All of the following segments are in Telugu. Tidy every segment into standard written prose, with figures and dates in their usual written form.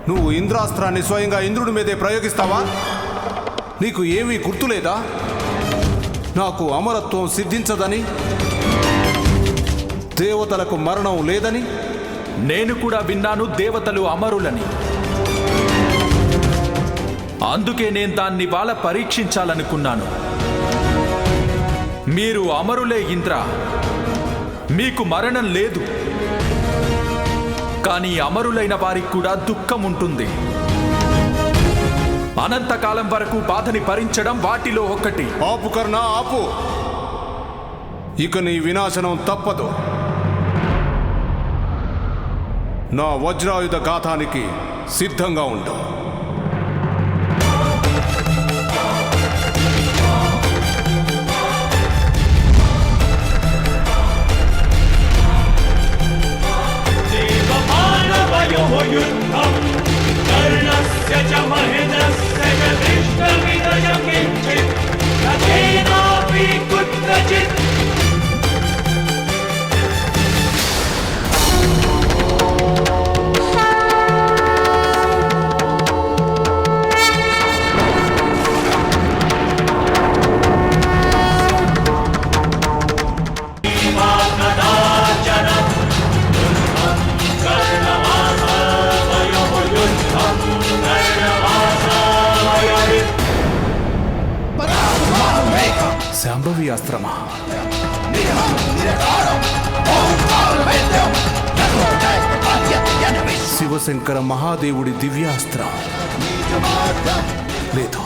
నువ్వు ఇంద్రాస్త్రాన్ని స్వయంగా ఇంద్రుడి మీదే ప్రయోగిస్తావా? నీకు ఏమీ గుర్తులేదా? నాకు అమరత్వం సిద్ధించదని, దేవతలకు మరణం లేదని. నేను కూడా విన్నాను దేవతలు అమరులని. అందుకే నేను దాన్ని వాళ్ళ పరీక్షించాలనుకున్నాను. మీరు అమరులే ఇంద్ర, మీకు మరణం లేదు. కానీ అమరులైన వారికి కూడా దుఃఖం ఉంటుంది. అనంతకాలం వరకు బాధని భరించడం వాటిలో ఒకటి. ఆపు కర్ణ, ఆపు. ఇక నీ వినాశనం తప్పదు. నా వజ్రాయుధ ఘాతానికి సిద్ధంగా ఉండు. యుద్ధం కర్ణస్య చ మహేంద్రస్య చ దృష్టమిదయం కించిత్ తథేనాపి కుత్రచిత్. శాంభవి అస్త్రమా? శివశంకర మహాదేవుడి దివ్యాస్త్రం లేదు.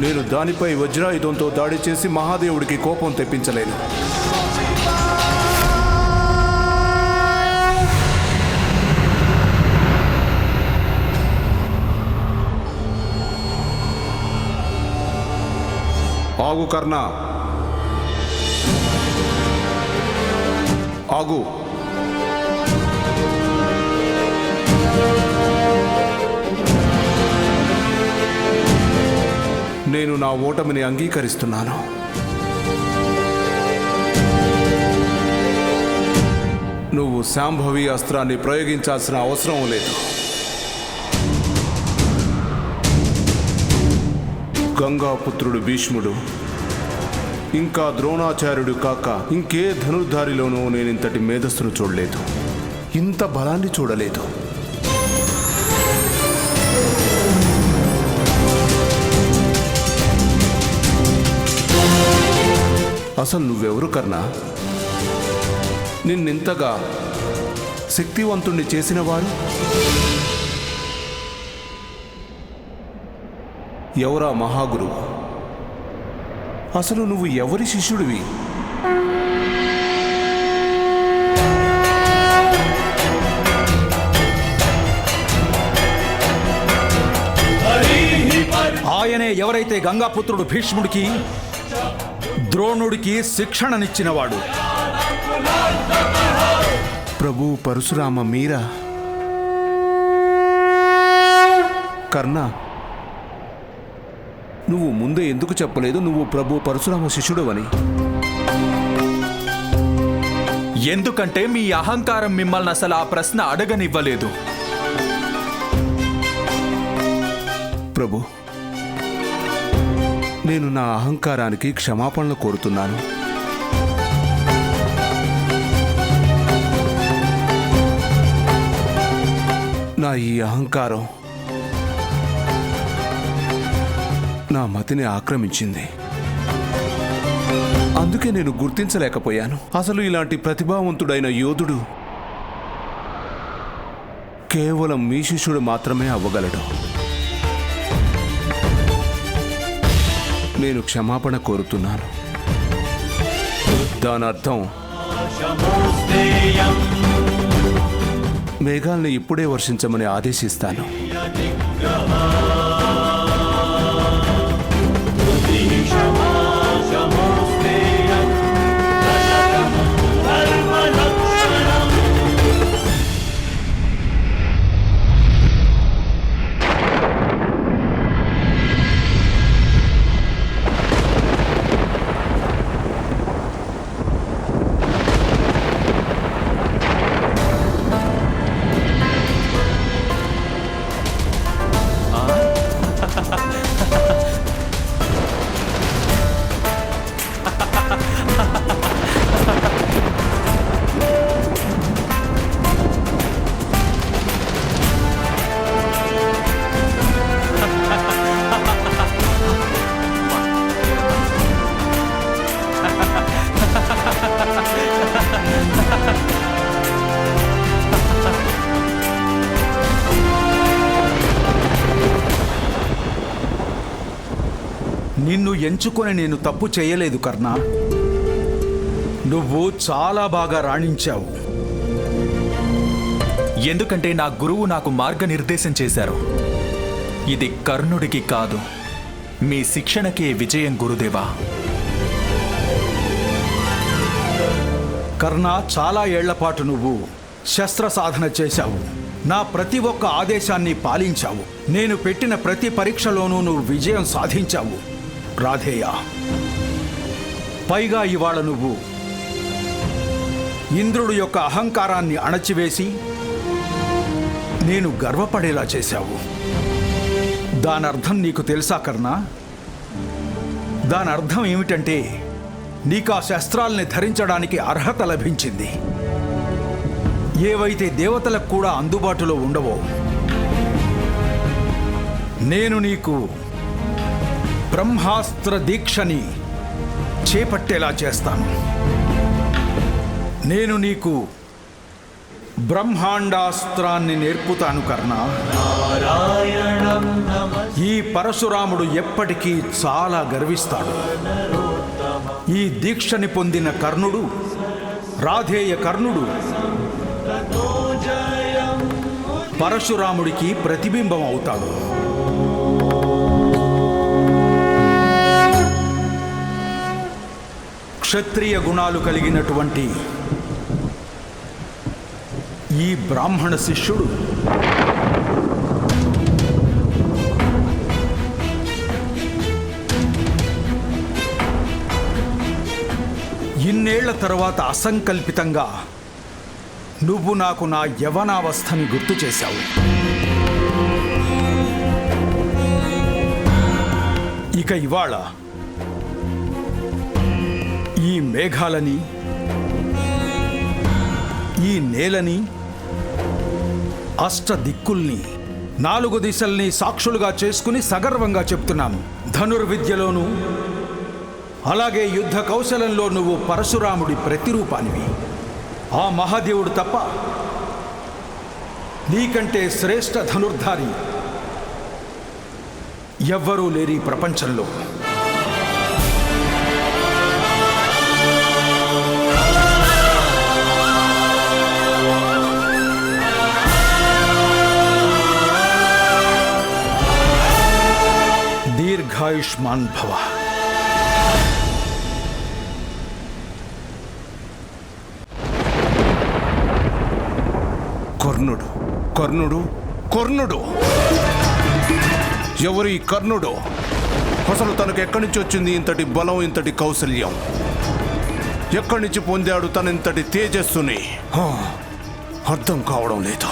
నేను దానిపై వజ్రాయుధంతో దాడి చేసి మహాదేవుడికి కోపం తెప్పించలేను. ఆగు కర్ణ, ఆగు. నేను నా ఓటమిని అంగీకరిస్తున్నాను. నువ్వు శాంభవి అస్త్రాన్ని ప్రయోగించాల్సిన అవసరం లేదు. గంగాపుత్రుడు భీష్ముడు ఇంకా ద్రోణాచార్యుడు కాక ఇంకే ధనుర్ధారిలోనూ నేనింతటి మేధస్సును చూడలేదు, ఇంత బలాన్ని చూడలేదు. అసలు నువ్వెవరు కర్ణ? నిన్నింతగా శక్తివంతుణ్ణి చేసినవారు ఎవరా మహాగురువు? అసలు నువ్వు ఎవరి శిష్యుడివి? ఆయనే ఎవరైతే గంగాపుత్రుడు భీష్ముడికి, ద్రోణుడికి శిక్షణనిచ్చినవాడు. ప్రభు పరశురామ మీరా? కర్ణ, నువ్వు ముందే ఎందుకు చెప్పలేదు నువ్వు ప్రభు పరశురామ శిష్యుడు అని? ఎందుకంటే మీ అహంకారం మిమ్మల్ని అసలు ఆ ప్రశ్న అడగనివ్వలేదు. ప్రభు, నేను నా అహంకారానికి క్షమాపణలు కోరుతున్నాను. నా ఈ అహంకారం నా మతిని ఆక్రమించింది. అందుకే నేను గుర్తించలేకపోయాను. అసలు ఇలాంటి ప్రతిభావంతుడైన యోధుడు కేవలం మీ శిష్యుడు మాత్రమే అవ్వగలడు. నేను క్షమాపణ కోరుతున్నాను. దానర్థం మేఘాల్ని ఇప్పుడే వర్షించమని ఆదేశిస్తాను. నిన్ను ఎంచుకొని నేను తప్పు చేయలేదు కర్ణ. నువ్వు చాలా బాగా రాణించావు. ఎందుకంటే నా గురువు నాకు మార్గనిర్దేశం చేశారు. ఇది కర్ణుడికి కాదు, మీ శిక్షణకే విజయం గురుదేవా. కర్ణ, చాలా ఏళ్లపాటు నువ్వు శస్త్ర సాధన చేశావు. నా ప్రతి ఒక్క ఆదేశాన్ని పాలించావు. నేను పెట్టిన ప్రతి పరీక్షలోనూ నువ్వు విజయం సాధించావు రాధేయ. పైగా ఇవాళ నువ్వు ఇంద్రుడు యొక్క అహంకారాన్ని అణచివేసి నేను గర్వపడేలా చేశావు. దానర్థం నీకు తెలుసా కర్ణ? దానర్థం ఏమిటంటే నీకు ఆ శస్త్రాల్ని ధరించడానికి అర్హత లభించింది. ఏవైతే దేవతలకు కూడా అందుబాటులో ఉండవో నేను నీకు బ్రహ్మాస్త్ర దీక్షని చేపట్టేలా చేస్తాను. నేను నీకు బ్రహ్మాండాస్త్రాన్ని నేర్పుతాను కర్ణ. ఈ పరశురాముడు ఎప్పటికీ చాలా గర్విస్తాడు. ఈ దీక్షని పొందిన కర్ణుడు, రాధేయ కర్ణుడు, పరశురాముడికి ప్రతిబింబం అవుతాడు. క్షత్రియ గుణాలు కలిగినటువంటి ఈ బ్రాహ్మణ శిష్యుడు ఇన్నేళ్ల తర్వాత అసంకల్పితంగా నువ్వు నాకు నా యవనావస్థని గుర్తు చేశావు. ఇక ఇవాళ ఈ మేఘాలని, ఈ నేలని, అష్ట దిక్కుల్ని, 4 దిశల్ని సాక్షులుగా చేసుకుని సగర్వంగా చెప్తున్నాను. ధనుర్విద్యలోనూ అలాగే యుద్ధ కౌశలంలో నువ్వు పరశురాముడి ప్రతిరూపానివి. ఆ మహాదేవుడు తప్ప నీకంటే శ్రేష్ఠ ధనుర్ధారి ఎవ్వరూ లేరు ఈ ప్రపంచంలో. దీర్ఘాయుష్మాన్ భవ. కర్ణుడు, కర్ణుడు, కర్ణుడు! ఎవరు ఈ కర్ణుడు? అసలు తనకు ఎక్కడి నుంచి వచ్చింది ఇంతటి బలం, ఇంతటి కౌశల్యం? ఎక్కడి నుంచి పొందాడు తనంతటి తేజస్సుని? అర్థం కావడం లేదు.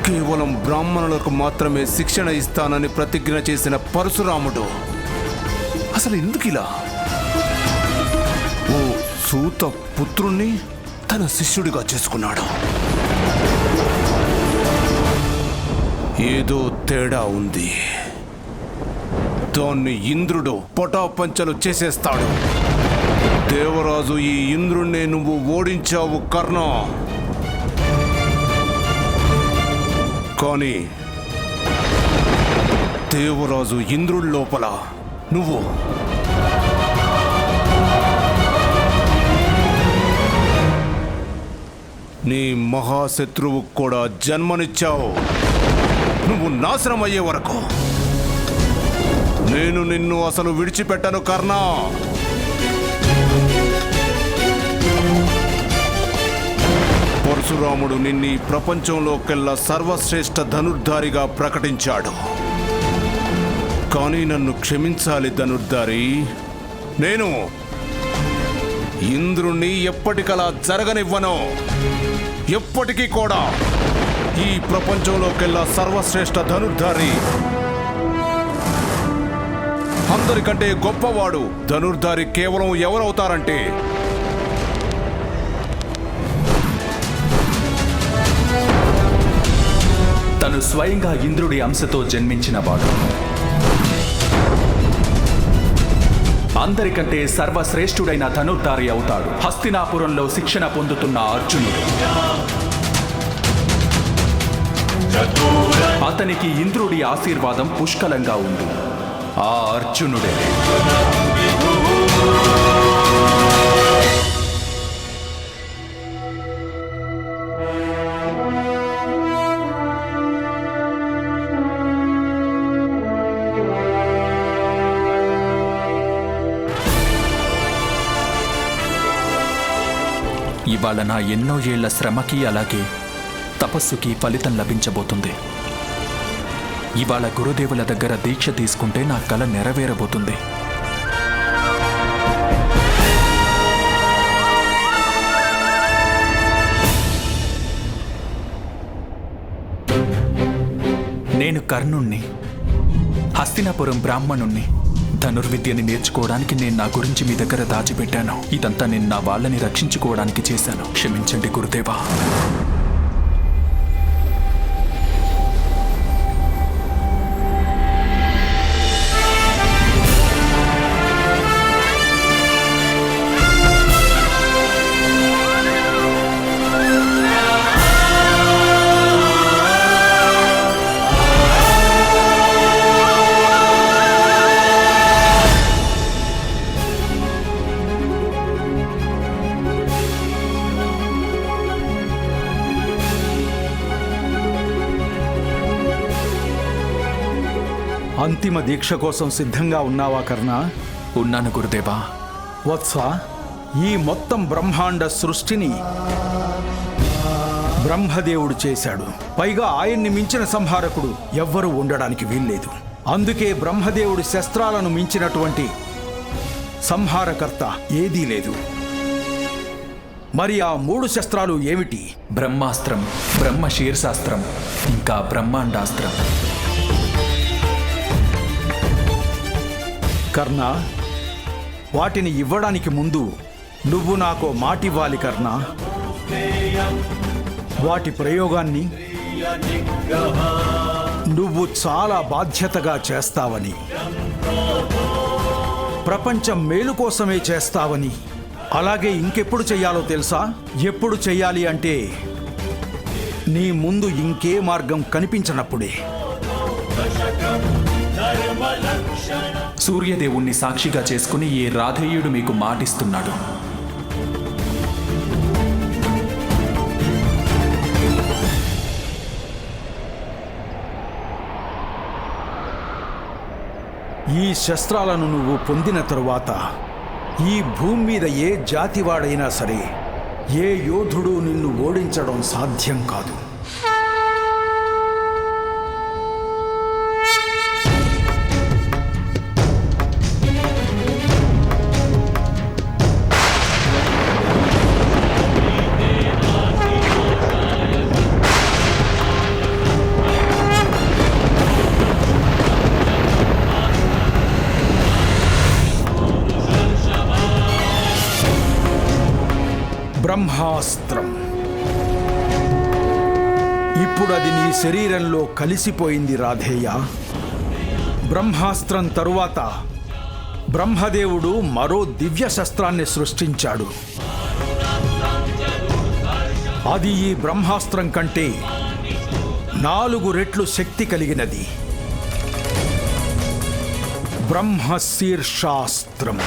కేవలం బ్రాహ్మణులకు మాత్రమే శిక్షణ ఇస్తానని ప్రతిజ్ఞ చేసిన పరశురాముడు అసలు ఎందుకిలా ఓ సూత పుత్రుణ్ణి తన శిష్యుడిగా చేసుకున్నాడు? ఏదో తేడా ఉంది. దాన్ని ఇంద్రుడు పటాపంచలు చేసేస్తాడు. దేవరాజు ఈ ఇంద్రుణ్ణి నువ్వు ఓడించావు కర్ణ. కానీ దేవరాజు ఇంద్రుడి లోపల నువ్వు నీ మహాశత్రువు కూడా జన్మనిచ్చావు. నువ్వు నాశనం అయ్యే వరకు నేను నిన్ను అసలు విడిచిపెట్టను కర్ణ. పరశురాముడు నిన్ను ప్రపంచంలోకెల్లా సర్వశ్రేష్ఠ ధనుర్ధారిగా ప్రకటించాడు. కానీ నన్ను క్షమించాలి ధనుర్ధారి. నేను ఇంద్రుణ్ణి ఎప్పటికలా జరగనివ్వను. ఎప్పటికీ కూడా ఈ ప్రపంచంలోకెల్లా సర్వశ్రేష్ఠ ధనుర్ధారి, అందరికంటే గొప్పవాడు ధనుర్ధారి కేవలం ఎవరవుతారంటే తను స్వయంగా ఇంద్రుడి అంశతో జన్మించిన వాడు. అందరికంటే సర్వశ్రేష్ఠుడైన ధనుర్ధారి అవుతాడు హస్తినాపురంలో శిక్షణ పొందుతున్న అర్జునుడు. అతనికి ఇంద్రుడి ఆశీర్వాదం పుష్కలంగా ఉంది. ఆ అర్జునుడే. ఇవాళ నా ఎన్నో ఏళ్ల శ్రమకి అలాగే తపస్సుకి ఫలితం లభించబోతుంది. ఇవాళ గురుదేవుల దగ్గర దీక్ష తీసుకుంటే నా కల నెరవేరబోతుంది. నేను కర్ణుణ్ణి, హస్తినాపురం బ్రాహ్మణుణ్ణి. ధనుర్విద్యని నేర్చుకోవడానికి నేను నా గురించి మీ దగ్గర దాచిపెట్టాను. ఇదంతా నేను నా వాళ్ళని రక్షించుకోవడానికి చేశాను. క్షమించండి గురుదేవా. అంతిమ దీక్ష కోసం సిద్ధంగా ఉన్నావా కర్ణ? ఉన్నాను గురుదేవా. వత్స, ఈ మొత్తం బ్రహ్మాండ సృష్టిని బ్రహ్మదేవుడు చేశాడు. పైగా ఆయన్ని మించిన సంహారకుడు ఎవ్వరూ ఉండడానికి వీల్లేదు. అందుకే బ్రహ్మదేవుడి శస్త్రాలను మించినటువంటి సంహారకర్త ఏదీ లేదు. మరి ఆ 3 శస్త్రాలు ఏమిటి? బ్రహ్మాస్త్రం, బ్రహ్మ శీర్షాస్త్రం, ఇంకా బ్రహ్మాండాస్త్రం. కర్ణ, వాటిని ఇవ్వడానికి ముందు నువ్వు నాకు మాటివ్వాలి కర్ణ. వాటి ప్రయోగాన్ని నువ్వు చాలా బాధ్యతగా చేస్తావని, ప్రపంచం మేలు కోసమే చేస్తావని. అలాగే ఇంకెప్పుడు చెయ్యాలో తెలుసా? ఎప్పుడు చెయ్యాలి అంటే నీ ముందు ఇంకే మార్గం కనిపించనప్పుడే. సూర్యదేవుణ్ణి సాక్షిగా చేసుకుని ఈ రాధేయుడు మీకు మాటిస్తున్నాడు. ఈ శస్త్రాలను నువ్వు పొందిన తరువాత ఈ భూమి మీద ఏ జాతివాడైనా సరే, ఏ యోధుడు నిన్ను ఓడించడం సాధ్యం కాదు. బ్రహ్మాస్త్రం. ఇప్పుడు అది నీ శరీరంలో కలిసిపోయింది రాధేయ. బ్రహ్మాస్త్రం తరువాత బ్రహ్మదేవుడు మరో దివ్య శస్త్రాన్ని సృష్టించాడు. అది ఈ బ్రహ్మాస్త్రం కంటే 4 రెట్లు శక్తి కలిగినది. బ్రహ్మశీర్షాస్త్రం.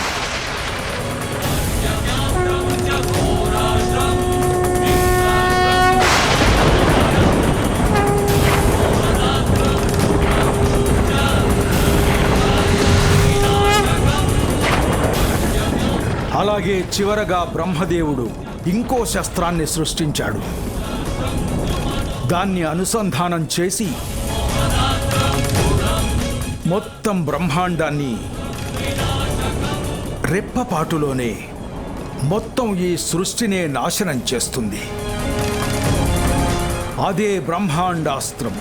అలాగే చివరగా బ్రహ్మదేవుడు ఇంకో శస్త్రాన్ని సృష్టించాడు. దాన్ని అనుసంధానం చేసి మొత్తం బ్రహ్మాండాన్ని రెప్పపాటులోనే మొత్తం ఈ సృష్టినే నాశనం చేస్తుంది. అదే బ్రహ్మాండాస్త్రం.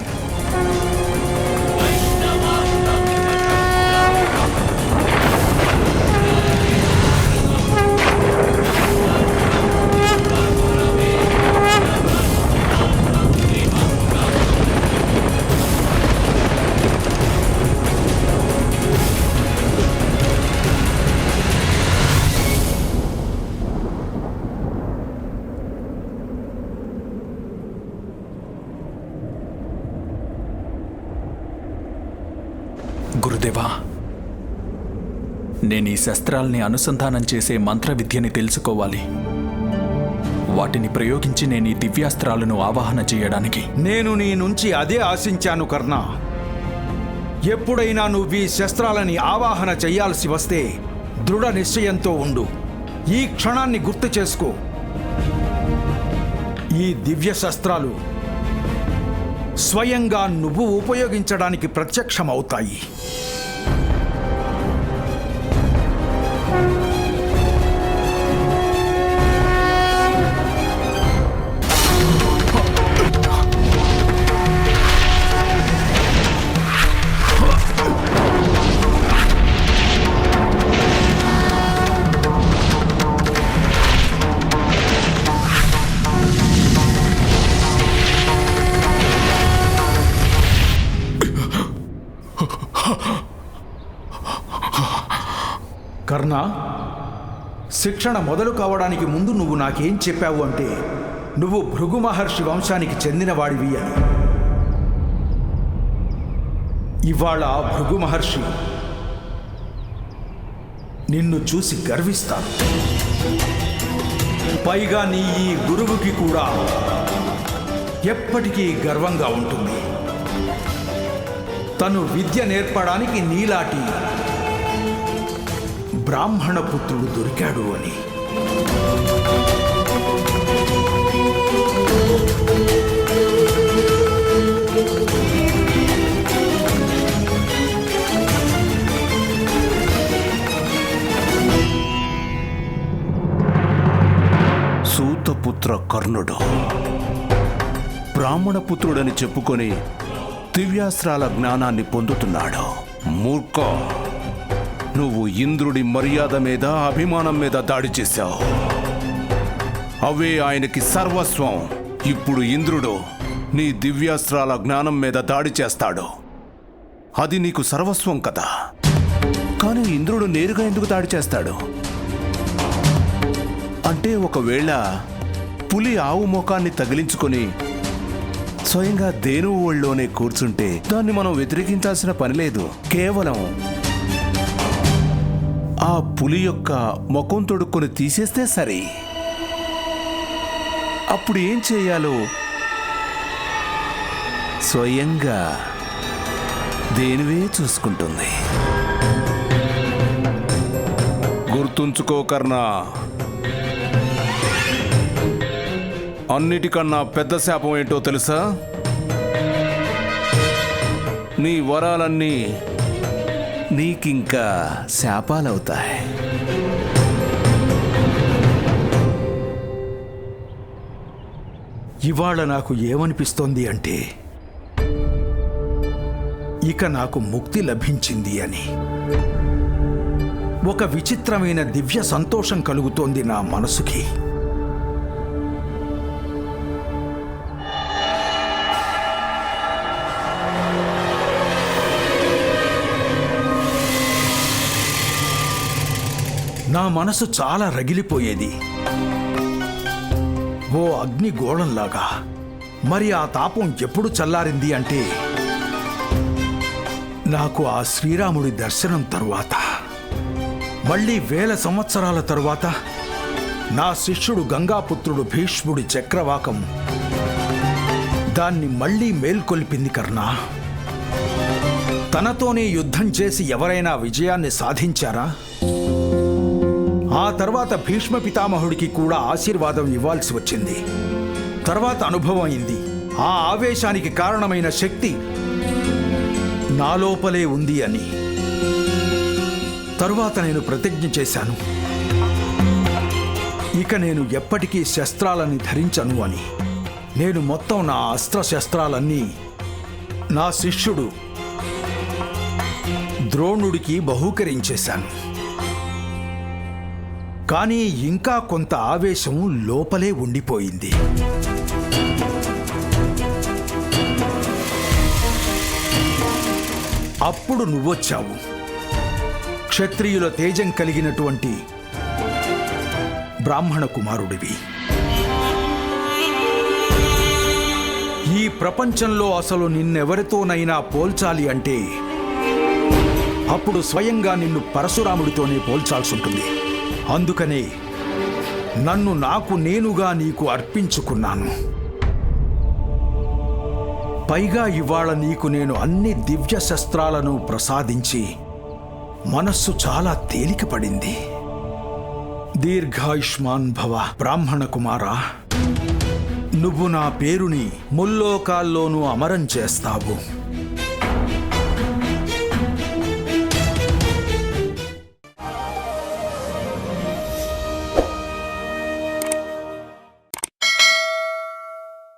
గురుదేవా, నేను ఈ శస్త్రాల్ని అనుసంధానం చేసే మంత్ర విద్యని తెలుసుకోవాలి. వాటిని ప్రయోగించి నేను ఈ దివ్యాస్త్రాలను ఆవాహన చేయడానికి. నేను నీ నుంచి అదే ఆశించాను కర్ణ. ఎప్పుడైనా నువ్వు ఈ శస్త్రాలని ఆవాహన చెయ్యాల్సి వస్తే దృఢ నిశ్చయంతో ఉండు. ఈ క్షణాన్ని గుర్తు చేసుకో. ఈ దివ్య శస్త్రాలు స్వయంగా నువ్వు ఉపయోగించడానికి ప్రత్యక్షమవుతాయి. కర్ణ, శిక్షణ మొదలు కావడానికి ముందు నువ్వు నాకేం చెప్పావు అంటే నువ్వు భృగు మహర్షి వంశానికి చెందినవాడివి అని. ఇవాళ భృగు మహర్షి నిన్ను చూసి గర్విస్తాను. పైగా నీ ఈ గురువుకి కూడా ఎప్పటికీ గర్వంగా ఉంటుంది. తను విద్య నేర్పడానికి నీలాంటి బ్రాహ్మణ పుత్రుడు దొరికాడు అని. సూతపుత్ర కర్ణుడు బ్రాహ్మణ పుత్రుడని చెప్పుకొని దివ్యాస్త్రాల జ్ఞానాన్ని పొందుతున్నాడు. మూర్ఖ, నువ్వు ఇంద్రుడి మర్యాద మీద, అభిమానం మీద దాడి చేశావు. అవే ఆయనకి సర్వస్వం. ఇప్పుడు ఇంద్రుడు నీ దివ్యాస్త్రాల జ్ఞానం మీద దాడి చేస్తాడు. అది నీకు సర్వస్వం కదా. కానీ ఇంద్రుడు నేరుగా ఎందుకు దాడి చేస్తాడు? అంటే ఒకవేళ పులి ఆవు ముఖాన్ని తగిలించుకొని స్వయంగా ధేనువు ఒళ్ళోనే కూర్చుంటే దాన్ని మనం వ్యతిరేకించాల్సిన పని లేదు. కేవలం ఆ పులి యొక్క ముఖం తొడుక్కొని తీసేస్తే సరే. అప్పుడు ఏం చేయాలో స్వయంగా దేనివే చూసుకుంటుంది. గుర్తుంచుకో కర్ణ, అన్నిటికన్నా పెద్ద శాపం ఏంటో తెలుసా? నీ వరాలన్నీ నీకింకా శాపాలవుతాయి. ఇవాళ నాకు ఏమనిపిస్తోంది అంటే ఇక నాకు ముక్తి లభించింది అని. ఒక విచిత్రమైన దివ్య సంతోషం కలుగుతోంది నా మనసుకి. నా మనసు చాలా రగిలిపోయేది, ఓ అగ్ని గోళంలాగా. మరి ఆ తాపం ఎప్పుడు చల్లారింది అంటే నాకు ఆ శ్రీరాముడి దర్శనం తరువాత. మళ్ళీ 1000 సంవత్సరాల తరువాత నా శిష్యుడు గంగాపుత్రుడు భీష్ముడి చక్రవాకం దాన్ని మళ్ళీ మేల్కొల్పింది కర్ణ. తనతోనే యుద్ధం చేసి ఎవరైనా విజయాన్ని సాధించారా? ఆ తర్వాత భీష్మ పితామహుడికి కూడా ఆశీర్వాదం ఇవ్వాల్సి వచ్చింది. తర్వాత అనుభవం అయింది. ఆ ఆవేశానికి కారణమైన శక్తి నా లోపలే ఉంది అని. తరువాత నేను ప్రతిజ్ఞ చేశాను, ఇక నేను ఎప్పటికీ శస్త్రాలని ధరించను అని. నేను మొత్తం నా అస్త్రశస్త్రాలన్నీ నా శిష్యుడు ద్రోణుడికి బహూకరించేశాను. కానీ ఇంకా కొంత ఆవేశం లోపలే ఉండిపోయింది. అప్పుడు నువ్వొచ్చావు. క్షత్రియుల తేజం కలిగినటువంటి బ్రాహ్మణ కుమారుడివి. ఈ ప్రపంచంలో అసలు నిన్నెవరితోనైనా పోల్చాలి అంటే అప్పుడు స్వయంగా నిన్ను పరశురాముడితోనే పోల్చాల్సి ఉంటుంది. అందుకనే నన్ను నాకు నేనుగా నీకు అర్పించుకున్నాను. పైగా ఇవాళ నీకు నేను అన్ని దివ్య శస్త్రాలను ప్రసాదించి మనస్సు చాలా తేలిక పడింది. దీర్ఘాయుష్మాన్ భవ బ్రాహ్మణ కుమారా. నువ్వు నా పేరుని ముల్లోకాల్లోనూ అమరం చేస్తావు.